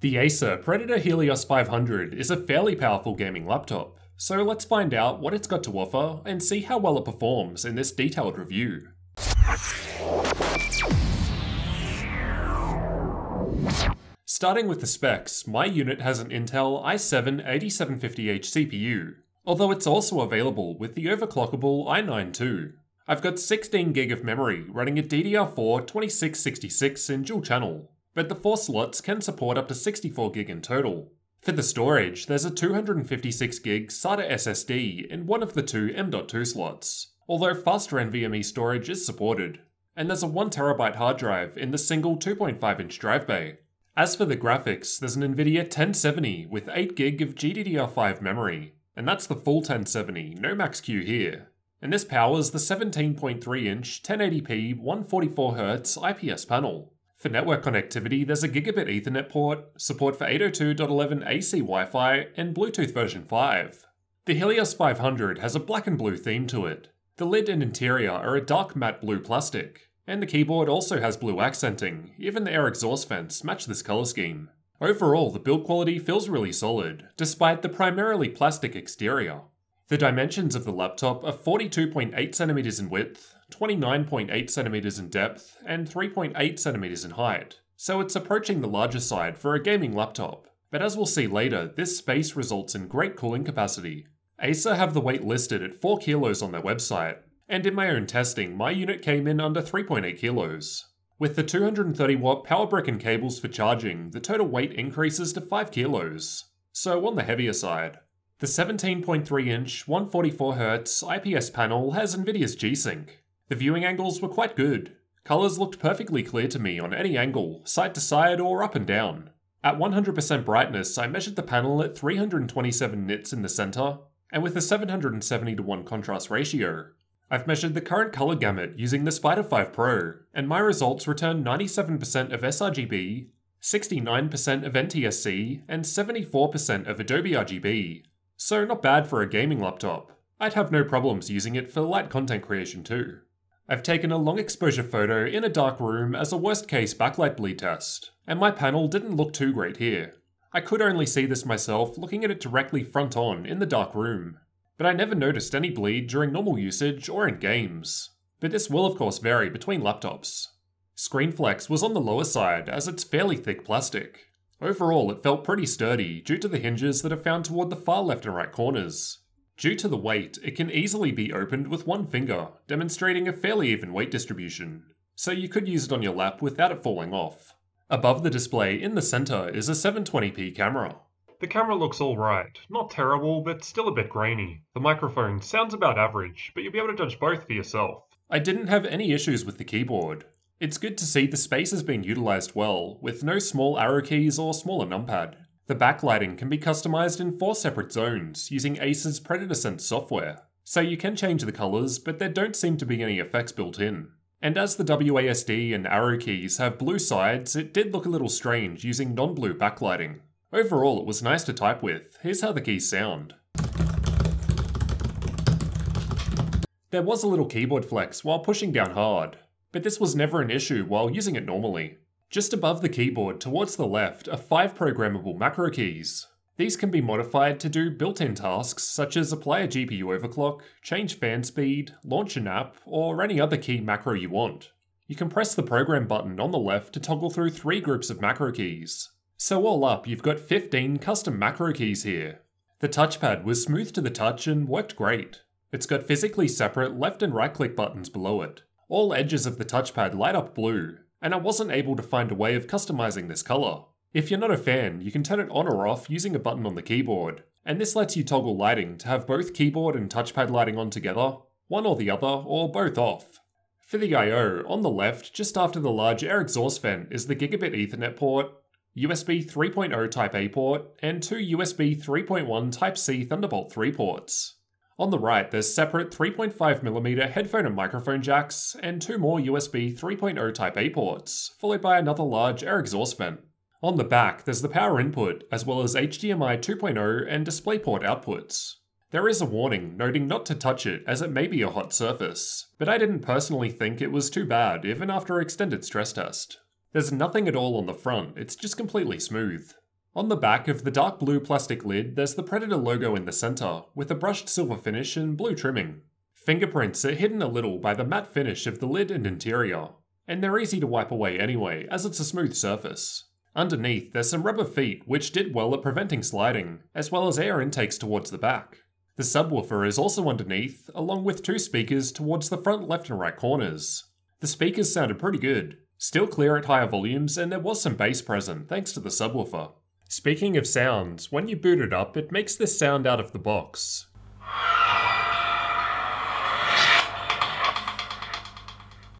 The Acer Predator Helios 500 is a fairly powerful gaming laptop, so let's find out what it's got to offer and see how well it performs in this detailed review. Starting with the specs, my unit has an Intel i7-8750H CPU, although it's also available with the overclockable i9 too. I've got 16GB of memory running at DDR4 2666 in dual channel, but the 4 slots can support up to 64GB in total. For the storage, there's a 256GB SATA SSD in one of the two M.2 slots, although faster NVMe storage is supported, and there's a 1TB hard drive in the single 2.5-inch drive bay. As for the graphics, there's an Nvidia 1070 with 8GB of GDDR5 memory, and that's the full 1070, no max-Q here. And this powers the 17.3-inch 1080p 144Hz IPS panel. For network connectivity, there's a gigabit Ethernet port, support for 802.11ac Wi-Fi, and Bluetooth version 5. The Helios 500 has a black and blue theme to it. The lid and interior are a dark matte blue plastic, and the keyboard also has blue accenting. Even the air exhaust vents match this colour scheme. Overall, the build quality feels really solid, despite the primarily plastic exterior. The dimensions of the laptop are 42.8cm in width, 29.8cm in depth, and 3.8cm in height, so it's approaching the larger side for a gaming laptop. But as we'll see later, this space results in great cooling capacity. Acer have the weight listed at 4 kilos on their website, and in my own testing, my unit came in under 3.8 kilos. With the 230-watt power brick and cables for charging, the total weight increases to 5 kilos, so on the heavier side. The 17.3-inch 144Hz IPS panel has Nvidia's G-Sync. The viewing angles were quite good. Colours looked perfectly clear to me on any angle, side to side or up and down. At 100% brightness, I measured the panel at 327 nits in the centre, and with a 770:1 contrast ratio. I've measured the current colour gamut using the Spider 5 Pro, and my results return 97% of sRGB, 69% of NTSC, and 74% of Adobe RGB. So not bad for a gaming laptop. I'd have no problems using it for light content creation too. I've taken a long exposure photo in a dark room as a worst case backlight bleed test, and my panel didn't look too great here. I could only see this myself looking at it directly front on in the dark room, but I never noticed any bleed during normal usage or in games. But this will of course vary between laptops. Screen flex was on the lower side as it's fairly thick plastic. Overall, it felt pretty sturdy due to the hinges that are found toward the far left and right corners. Due to the weight, it can easily be opened with one finger, demonstrating a fairly even weight distribution, so you could use it on your lap without it falling off. Above the display in the center is a 720p camera. The camera looks alright, not terrible, but still a bit grainy. The microphone sounds about average, but you'll be able to judge both for yourself. I didn't have any issues with the keyboard. It's good to see the space is being utilised well, with no small arrow keys or smaller numpad. The backlighting can be customised in 4 separate zones using Acer's Predator Sense software, so you can change the colours, but there don't seem to be any effects built in. And as the WASD and arrow keys have blue sides, it did look a little strange using non-blue backlighting. Overall, it was nice to type with. Here's how the keys sound. There was a little keyboard flex while pushing down hard, but this was never an issue while using it normally. Just above the keyboard towards the left are 5 programmable macro keys. These can be modified to do built-in tasks such as apply a GPU overclock, change fan speed, launch an app, or any other key macro you want. You can press the program button on the left to toggle through 3 groups of macro keys. So all up, you've got 15 custom macro keys here. The touchpad was smooth to the touch and worked great. It's got physically separate left and right click buttons below it. All edges of the touchpad light up blue, and I wasn't able to find a way of customizing this color. If you're not a fan, you can turn it on or off using a button on the keyboard, and this lets you toggle lighting to have both keyboard and touchpad lighting on together, one or the other, or both off. For the I/O, on the left, just after the large air exhaust vent is the gigabit Ethernet port, USB 3.0 Type-A port, and 2 USB 3.1 Type-C Thunderbolt 3 ports. On the right, there's separate 3.5mm headphone and microphone jacks, and 2 more USB 3.0 Type-A ports, followed by another large air exhaust vent. On the back, there's the power input, as well as HDMI 2.0 and DisplayPort outputs. There is a warning noting not to touch it as it may be a hot surface, but I didn't personally think it was too bad even after extended stress test. There's nothing at all on the front, it's just completely smooth. On the back of the dark blue plastic lid, there's the Predator logo in the center, with a brushed silver finish and blue trimming. Fingerprints are hidden a little by the matte finish of the lid and interior, and they're easy to wipe away anyway, as it's a smooth surface. Underneath, there's some rubber feet which did well at preventing sliding, as well as air intakes towards the back. The subwoofer is also underneath, along with 2 speakers towards the front left and right corners. The speakers sounded pretty good, still clear at higher volumes, and there was some bass present thanks to the subwoofer. Speaking of sounds, when you boot it up, it makes this sound out of the box.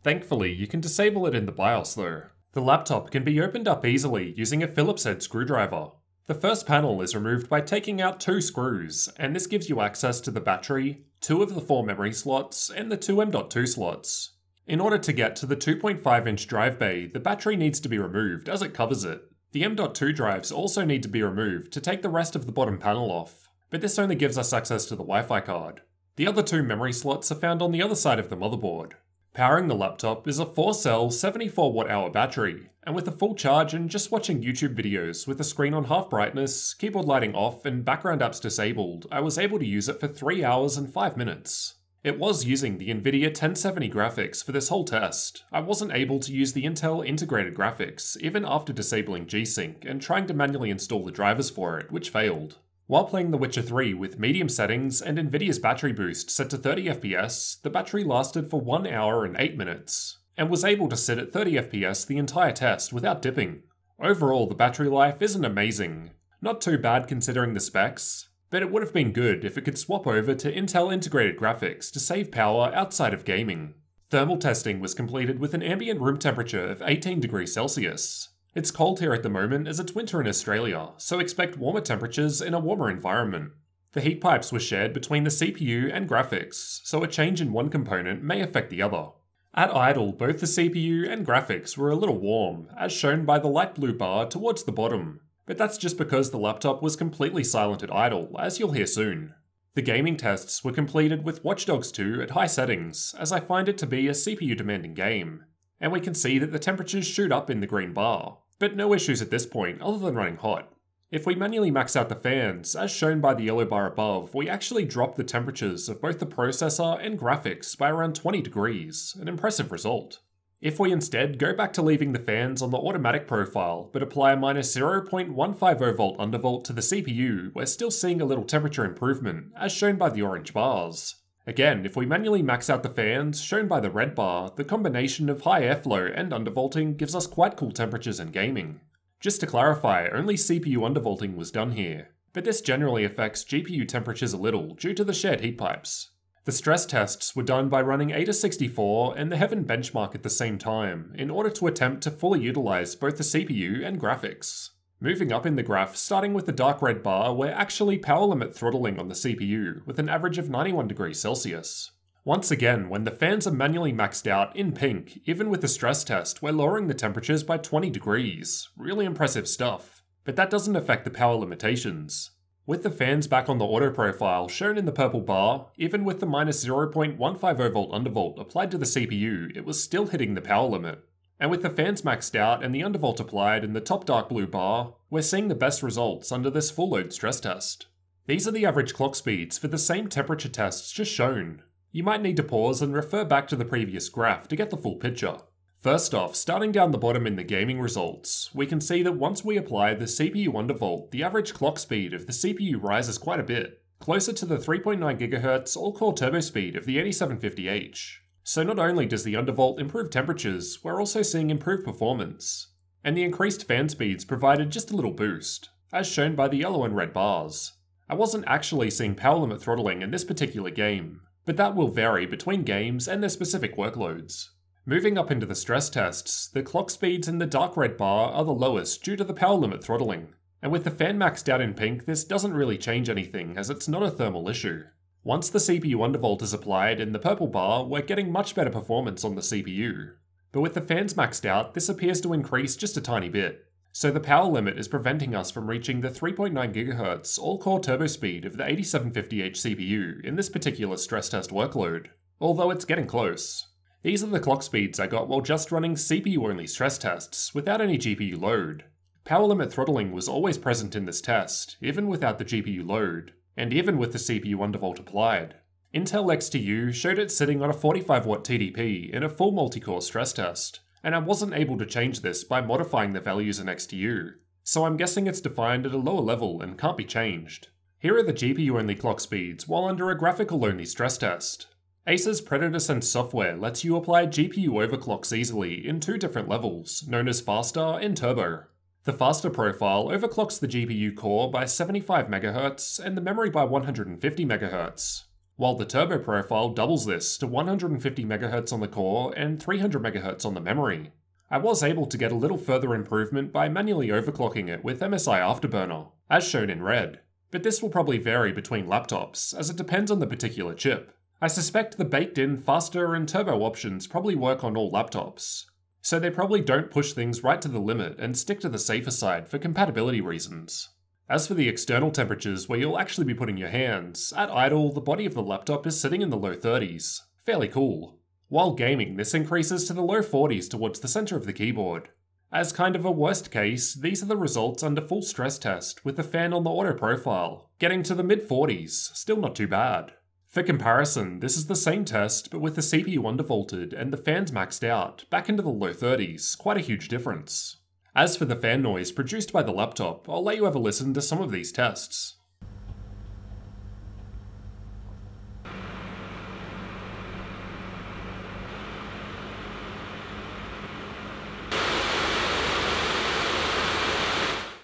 Thankfully, you can disable it in the BIOS though. The laptop can be opened up easily using a Phillips head screwdriver. The first panel is removed by taking out 2 screws, and this gives you access to the battery, 2 of the 4 memory slots, and the 2 M.2 slots. In order to get to the 2.5-inch drive bay, the battery needs to be removed as it covers it. The M.2 drives also need to be removed to take the rest of the bottom panel off, but this only gives us access to the Wi-Fi card. The other 2 memory slots are found on the other side of the motherboard. Powering the laptop is a 4-cell 74 watt-hour battery, and with a full charge and just watching YouTube videos with the screen on half brightness, keyboard lighting off, and background apps disabled, I was able to use it for 3 hours and 5 minutes. It was using the NVIDIA 1070 graphics for this whole test. I wasn't able to use the Intel integrated graphics, even after disabling G-Sync and trying to manually install the drivers for it, which failed. While playing The Witcher 3 with medium settings and NVIDIA's battery boost set to 30 FPS, the battery lasted for 1 hour and 8 minutes, and was able to sit at 30 FPS the entire test without dipping. Overall, the battery life isn't amazing. Not too bad considering the specs, but it would have been good if it could swap over to Intel integrated graphics to save power outside of gaming. Thermal testing was completed with an ambient room temperature of 18 degrees Celsius. It's cold here at the moment as it's winter in Australia, so expect warmer temperatures in a warmer environment. The heat pipes were shared between the CPU and graphics, so a change in one component may affect the other. At idle, both the CPU and graphics were a little warm, as shown by the light blue bar towards the bottom, but that's just because the laptop was completely silent at idle, as you'll hear soon. The gaming tests were completed with Watch Dogs 2 at high settings, as I find it to be a CPU-demanding game, and we can see that the temperatures shoot up in the green bar, but no issues at this point other than running hot. If we manually max out the fans, as shown by the yellow bar above, we actually drop the temperatures of both the processor and graphics by around 20 degrees, an impressive result. If we instead go back to leaving the fans on the automatic profile, but apply a minus 0.150 volt undervolt to the CPU, we're still seeing a little temperature improvement, as shown by the orange bars. Again, if we manually max out the fans, shown by the red bar, the combination of high airflow and undervolting gives us quite cool temperatures in gaming. Just to clarify, only CPU undervolting was done here, but this generally affects GPU temperatures a little due to the shared heat pipes. The stress tests were done by running Acer 64 and the Heaven benchmark at the same time, in order to attempt to fully utilize both the CPU and graphics. Moving up in the graph, starting with the dark red bar, we're actually power limit throttling on the CPU, with an average of 91 degrees Celsius. Once again, when the fans are manually maxed out in pink, even with the stress test, we're lowering the temperatures by 20 degrees. Really impressive stuff. But that doesn't affect the power limitations. With the fans back on the auto profile, shown in the purple bar, even with the minus 0.150 volt undervolt applied to the CPU, it was still hitting the power limit. And with the fans maxed out and the undervolt applied in the top dark blue bar, we're seeing the best results under this full load stress test. These are the average clock speeds for the same temperature tests just shown. You might need to pause and refer back to the previous graph to get the full picture. First off, starting down the bottom in the gaming results, we can see that once we apply the CPU undervolt, the average clock speed of the CPU rises quite a bit, closer to the 3.9 GHz all-core turbo speed of the 8750H. So not only does the undervolt improve temperatures, we're also seeing improved performance. And the increased fan speeds provided just a little boost, as shown by the yellow and red bars. I wasn't actually seeing power limit throttling in this particular game, but that will vary between games and their specific workloads. Moving up into the stress tests, the clock speeds in the dark red bar are the lowest due to the power limit throttling. And with the fan maxed out in pink, this doesn't really change anything as it's not a thermal issue. Once the CPU undervolt is applied in the purple bar, we're getting much better performance on the CPU. But with the fans maxed out, this appears to increase just a tiny bit. So the power limit is preventing us from reaching the 3.9 GHz all-core turbo speed of the 8750H CPU in this particular stress test workload, although it's getting close. These are the clock speeds I got while just running CPU-only stress tests, without any GPU load. Power limit throttling was always present in this test, even without the GPU load, and even with the CPU undervolt applied. Intel XTU showed it sitting on a 45W TDP in a full multi-core stress test, and I wasn't able to change this by modifying the values in XTU, so I'm guessing it's defined at a lower level and can't be changed. Here are the GPU-only clock speeds while under a graphical-only stress test. Acer's Predator software lets you apply GPU overclocks easily in two different levels, known as faster and turbo. The faster profile overclocks the GPU core by 75 MHz and the memory by 150 MHz, while the turbo profile doubles this to 150 MHz on the core and 300 MHz on the memory. I was able to get a little further improvement by manually overclocking it with MSI Afterburner, as shown in red, but this will probably vary between laptops as it depends on the particular chip. I suspect the baked-in faster and turbo options probably work on all laptops, so they probably don't push things right to the limit and stick to the safer side for compatibility reasons. As for the external temperatures where you'll actually be putting your hands, at idle the body of the laptop is sitting in the low 30s, fairly cool. While gaming, this increases to the low 40s towards the center of the keyboard. As kind of a worst case, these are the results under full stress test with the fan on the auto profile, getting to the mid 40s, still not too bad. For comparison, this is the same test but with the CPU undervolted and the fans maxed out, back into the low 30s, quite a huge difference. As for the fan noise produced by the laptop, I'll let you have a listen to some of these tests.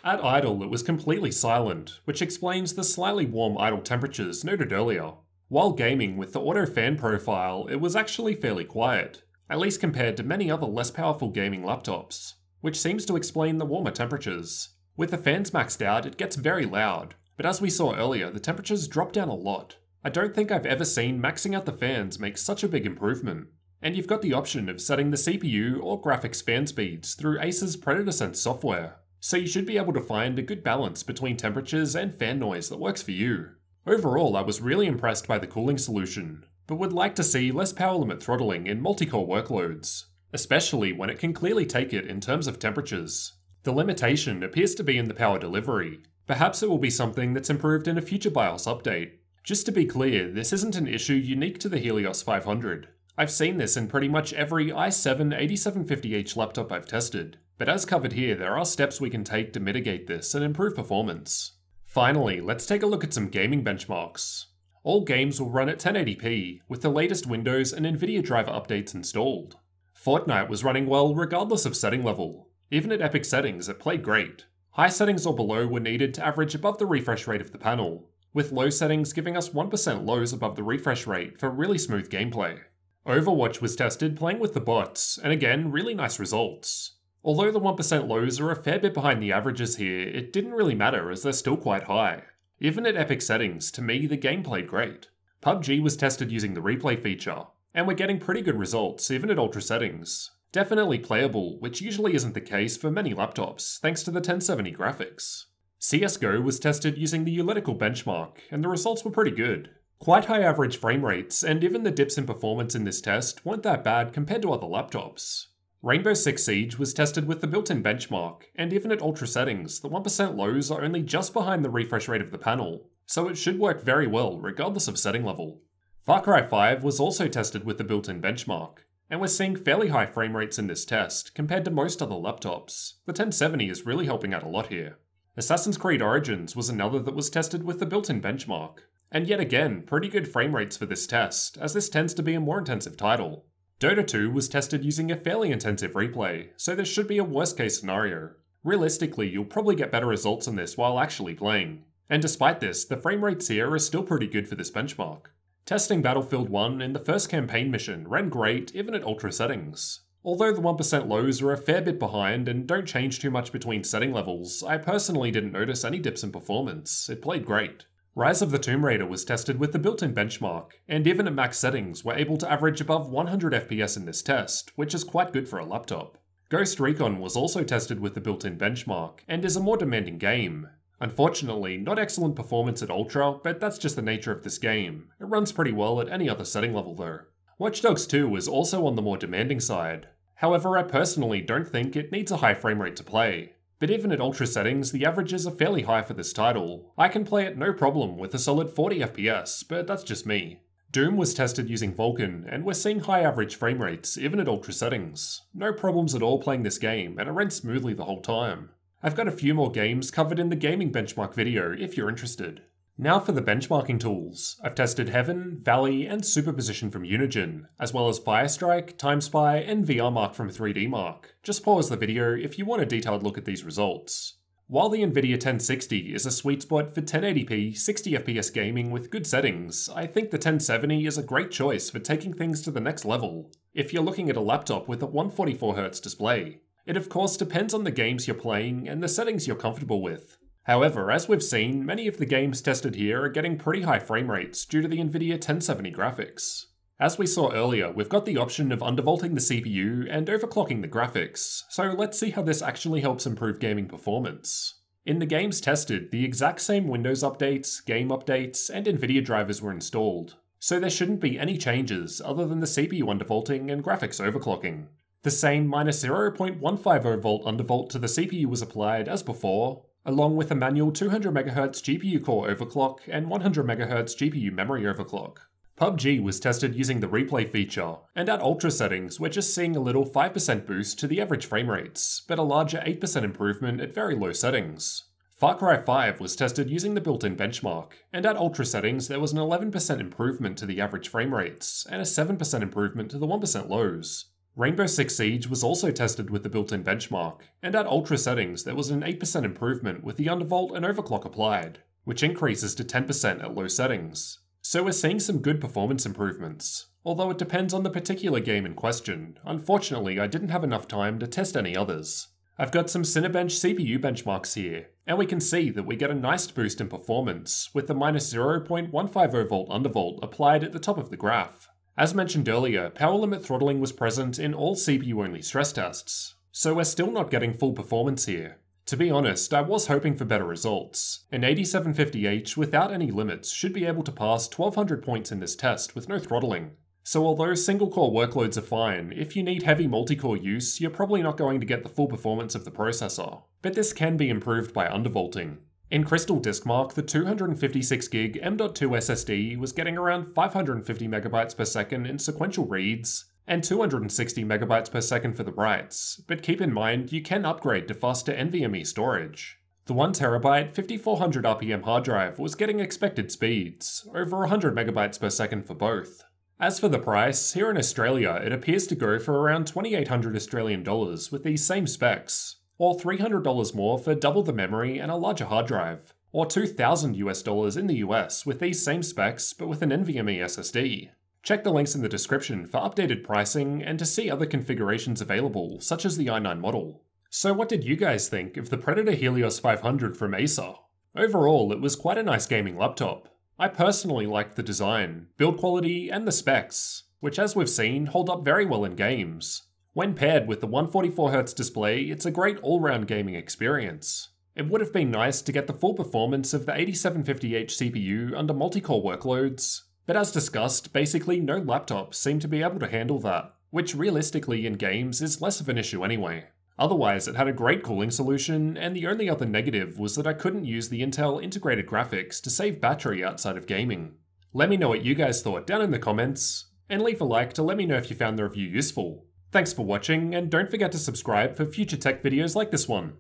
At idle, it was completely silent, which explains the slightly warm idle temperatures noted earlier. While gaming with the auto fan profile, it was actually fairly quiet, at least compared to many other less powerful gaming laptops, which seems to explain the warmer temperatures. With the fans maxed out, it gets very loud, but as we saw earlier, the temperatures drop down a lot. I don't think I've ever seen maxing out the fans make such a big improvement. And you've got the option of setting the CPU or graphics fan speeds through Acer's Predator software, so you should be able to find a good balance between temperatures and fan noise that works for you. Overall, I was really impressed by the cooling solution, but would like to see less power limit throttling in multi-core workloads, especially when it can clearly take it in terms of temperatures. The limitation appears to be in the power delivery. Perhaps it will be something that's improved in a future BIOS update. Just to be clear, this isn't an issue unique to the Helios 500. I've seen this in pretty much every i7-8750H laptop I've tested, but as covered here, there are steps we can take to mitigate this and improve performance. Finally, let's take a look at some gaming benchmarks. All games will run at 1080p, with the latest Windows and Nvidia driver updates installed. Fortnite was running well regardless of setting level. Even at epic settings, it played great. High settings or below were needed to average above the refresh rate of the panel, with low settings giving us 1% lows above the refresh rate for really smooth gameplay. Overwatch was tested playing with the bots, and again, really nice results. Although the 1% lows are a fair bit behind the averages here, it didn't really matter as they're still quite high. Even at epic settings, to me the game played great. PUBG was tested using the replay feature, and we're getting pretty good results even at ultra settings. Definitely playable, which usually isn't the case for many laptops, thanks to the 1070 graphics. CSGO was tested using the Unitical benchmark, and the results were pretty good. Quite high average frame rates, and even the dips in performance in this test weren't that bad compared to other laptops. Rainbow Six Siege was tested with the built-in benchmark, and even at ultra settings, the 1% lows are only just behind the refresh rate of the panel, so it should work very well regardless of setting level. Far Cry 5 was also tested with the built-in benchmark, and we're seeing fairly high frame rates in this test compared to most other laptops. The 1070 is really helping out a lot here. Assassin's Creed Origins was another that was tested with the built-in benchmark, and yet again, pretty good frame rates for this test, as this tends to be a more intensive title. Dota 2 was tested using a fairly intensive replay, so this should be a worst case scenario. Realistically, you'll probably get better results in this while actually playing. And despite this, the frame rates here are still pretty good for this benchmark. Testing Battlefield 1 in the first campaign mission ran great even at ultra settings. Although the 1% lows are a fair bit behind and don't change too much between setting levels, I personally didn't notice any dips in performance. It played great. Rise of the Tomb Raider was tested with the built-in benchmark, and even at max settings were able to average above 100 FPS in this test, which is quite good for a laptop. Ghost Recon was also tested with the built-in benchmark, and is a more demanding game. Unfortunately, not excellent performance at Ultra, but that's just the nature of this game. It runs pretty well at any other setting level though. Watch Dogs 2 was also on the more demanding side. However, I personally don't think it needs a high frame rate to play. But even at ultra settings, the averages are fairly high for this title. I can play it no problem with a solid 40 FPS, but that's just me. Doom was tested using Vulkan, and we're seeing high average frame rates, even at ultra settings. No problems at all playing this game, and it ran smoothly the whole time. I've got a few more games covered in the gaming benchmark video if you're interested. Now for the benchmarking tools. I've tested Heaven, Valley, and Superposition from Unigine, as well as Firestrike, TimeSpy, and VRMark from 3DMark. Just pause the video if you want a detailed look at these results. While the Nvidia 1060 is a sweet spot for 1080p 60fps gaming with good settings, I think the 1070 is a great choice for taking things to the next level, if you're looking at a laptop with a 144Hz display. It of course depends on the games you're playing and the settings you're comfortable with. However, as we've seen, many of the games tested here are getting pretty high frame rates due to the Nvidia 1070 graphics. As we saw earlier, we've got the option of undervolting the CPU and overclocking the graphics, so let's see how this actually helps improve gaming performance. In the games tested, the exact same Windows updates, game updates, and Nvidia drivers were installed, so there shouldn't be any changes other than the CPU undervolting and graphics overclocking. The same -0.150 volt undervolt to the CPU was applied as before, along with a manual 200MHz GPU core overclock and 100MHz GPU memory overclock. PUBG was tested using the replay feature, and at ultra settings we're just seeing a little 5% boost to the average frame rates, but a larger 8% improvement at very low settings. Far Cry 5 was tested using the built-in benchmark, and at ultra settings there was an 11% improvement to the average frame rates, and a 7% improvement to the 1% lows. Rainbow Six Siege was also tested with the built-in benchmark, and at ultra settings there was an 8% improvement with the undervolt and overclock applied, which increases to 10% at low settings. So we're seeing some good performance improvements, although it depends on the particular game in question. Unfortunately, I didn't have enough time to test any others. I've got some Cinebench CPU benchmarks here, and we can see that we get a nice boost in performance with the -0.150 volt undervolt applied at the top of the graph. As mentioned earlier, power limit throttling was present in all CPU-only stress tests, so we're still not getting full performance here. To be honest, I was hoping for better results. An 8750H without any limits should be able to pass 1200 points in this test with no throttling. So although single-core workloads are fine, if you need heavy multi-core use, you're probably not going to get the full performance of the processor. But this can be improved by undervolting. In Crystal DiskMark, the 256GB M.2 SSD was getting around 550MB per second in sequential reads, and 260MB per second for the writes, but keep in mind you can upgrade to faster NVMe storage. The 1TB 5400 RPM hard drive was getting expected speeds, over 100MB per second for both. As for the price, here in Australia it appears to go for around 2,800 Australian dollars with these same specs, or $300 more for double the memory and a larger hard drive, or $2,000 US in the US with these same specs but with an NVMe SSD. Check the links in the description for updated pricing and to see other configurations available, such as the i9 model. So what did you guys think of the Predator Helios 500 from Acer? Overall, it was quite a nice gaming laptop. I personally liked the design, build quality, and the specs, which as we've seen hold up very well in games. When paired with the 144Hz display, it's a great all-round gaming experience. It would have been nice to get the full performance of the 8750H CPU under multi-core workloads, but as discussed, basically no laptops seem to be able to handle that, which realistically in games is less of an issue anyway. Otherwise, it had a great cooling solution, and the only other negative was that I couldn't use the Intel integrated graphics to save battery outside of gaming. Let me know what you guys thought down in the comments, and leave a like to let me know if you found the review useful. Thanks for watching, and don't forget to subscribe for future tech videos like this one.